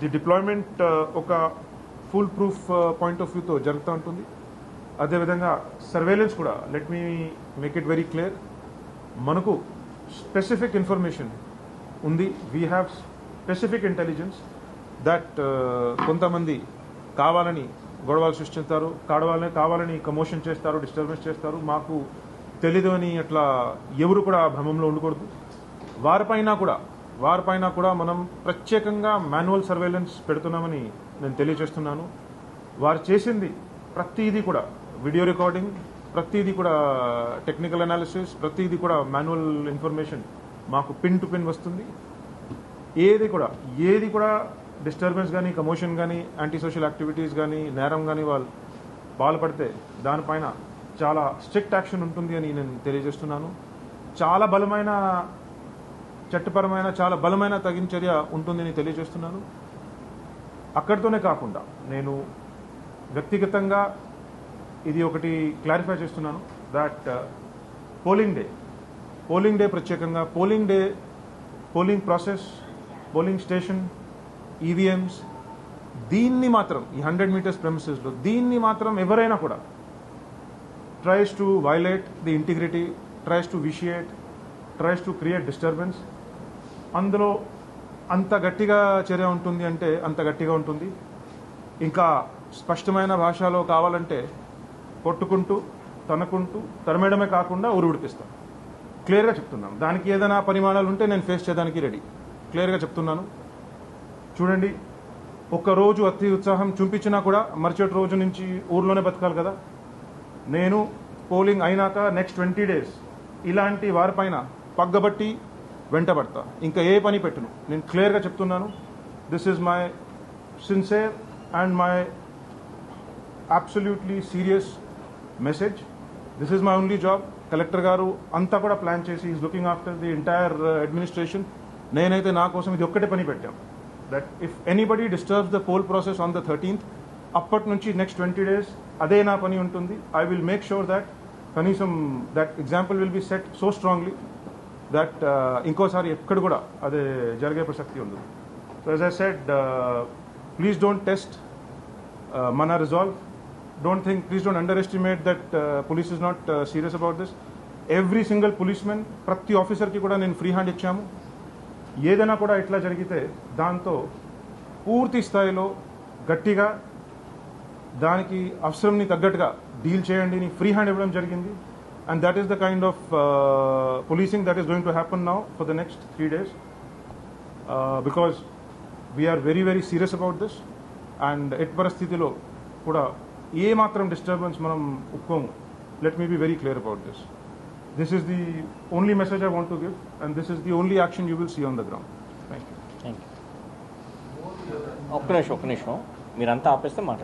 The deployment ఒక full proof point of వ్యూతో జరుగుతూ ఉంటుంది. అదేవిధంగా సర్వేలెన్స్ కూడా, let me make it very clear, మనకు స్పెసిఫిక్ ఇన్ఫర్మేషన్ ఉంది. We have specific intelligence that కొంతమంది కావాలని గొడవలు సృష్టిస్తారు, కావాలని కమోషన్ చేస్తారు, డిస్టర్బెన్స్ చేస్తారు, మాకు తెలీదు అని అట్లా ఎవరు కూడా భ్రమంలో ఉండకూడదు. వారిపైన కూడా మనం ప్రత్యేకంగా మాన్యువల్ సర్వేలెన్స్ పెడుతున్నామని నేను తెలియజేస్తున్నాను. వారు చేసింది ప్రతిదీ కూడా వీడియో రికార్డింగ్, ప్రతిదీ కూడా టెక్నికల్ అనాలిసిస్, ప్రతిదీ కూడా మాన్యువల్ ఇన్ఫర్మేషన్ మాకు పిన్ టు పిన్ వస్తుంది. ఏది కూడా డిస్టర్బెన్స్ కానీ, కమోషన్ కానీ, యాంటీ సోషల్ యాక్టివిటీస్ కానీ, నేరం కానీ వాళ్ళు పాల్పడితే దానిపైన చాలా స్ట్రిక్ట్ యాక్షన్ ఉంటుంది అని నేను తెలియజేస్తున్నాను. చాలా బలమైన చట్టపరమైన, చాలా బలమైన తగిన చర్య ఉంటుందని తెలియజేస్తున్నాను. అక్కడితోనే కాకుండా నేను వ్యక్తిగతంగా ఇది ఒకటి క్లారిఫై చేస్తున్నాను దట్ పోలింగ్ డే ప్రత్యేకంగా polling process, polling station, EVMs, దీన్ని మాత్రం ఈ 100 మీటర్స్ ప్రెమిసెస్లో దీన్ని మాత్రం ఎవరైనా కూడా tries to violate the integrity, tries to vitiate, tries to create disturbance, అందులో అంత గట్టిగా చర్య ఉంటుంది అంటే అంత గట్టిగా ఉంటుంది. ఇంకా స్పష్టమైన భాషలో కావాలంటే కొట్టుకుంటూ, తనకుంటూ, తరమేయడమే కాకుండా ఉరిపిస్తాం. క్లియర్గా చెప్తున్నాను. దానికి ఏదైనా పరిమాణాలు ఉంటే నేను ఫేస్ చేయడానికి రెడీ. క్లియర్గా చెప్తున్నాను. చూడండి, ఒక్కరోజు అతి ఉత్సాహం చూపించినా కూడా మరుసటి రోజు నుంచి ఊర్లోనే బతకాలి కదా. నేను పోలింగ్ అయినాక నెక్స్ట్ 20 days ఇలాంటి వారిపైన పగ్గబట్టి వెంటబడతా. ఇంకా ఏ పని పెట్టును. నేను క్లియర్గా చెప్తున్నాను. This is my sincere and my absolutely serious message. This is my only job. Collector గారు అంతా కూడా ప్లాన్ చేసి is looking after the entire administration. నేనైతే నా కోసం ఇది ఒక్కటే పని పెట్టాం, that if anybody disturbs the pole process on the 13th, అప్పటి నుంచి నెక్స్ట్ 20 days అదే నా పని ఉంటుంది. I will make sure that కనీసం that example will be set so strongly that ఇంకోసారి ఎక్కడ కూడా అదే జరిగే ప్రసక్తి ఉండదు. So as I said, please don't test మన resolve. Please don't underestimate that police is not serious about this. Every single policemen, ప్రతి ఆఫీసర్కి కూడా నేను ఫ్రీ హ్యాండ్ ఇచ్చాము. ఏదైనా కూడా ఇట్లా జరిగితే దాంతో పూర్తి స్థాయిలో గట్టిగా దానికి అవసరంని తగ్గట్టుగా డీల్ చేయండి అని ఫ్రీ హ్యాండ్ ఇవ్వడం జరిగింది. And that is the kind of policing that is going to happen now for the next 3 days because we are very very serious about this. And at పరిస్థితిలో కూడా ఏ మాత్రం డిస్టర్బెన్స్ మనం ఒప్పుకోము. Let me be very clear about this. This is the only message I want to give, and this is the only action you will see on the ground. Thank you. ఒక్క నిమిషం మీరంతా ఆపేస్తే మాట్లాడండి.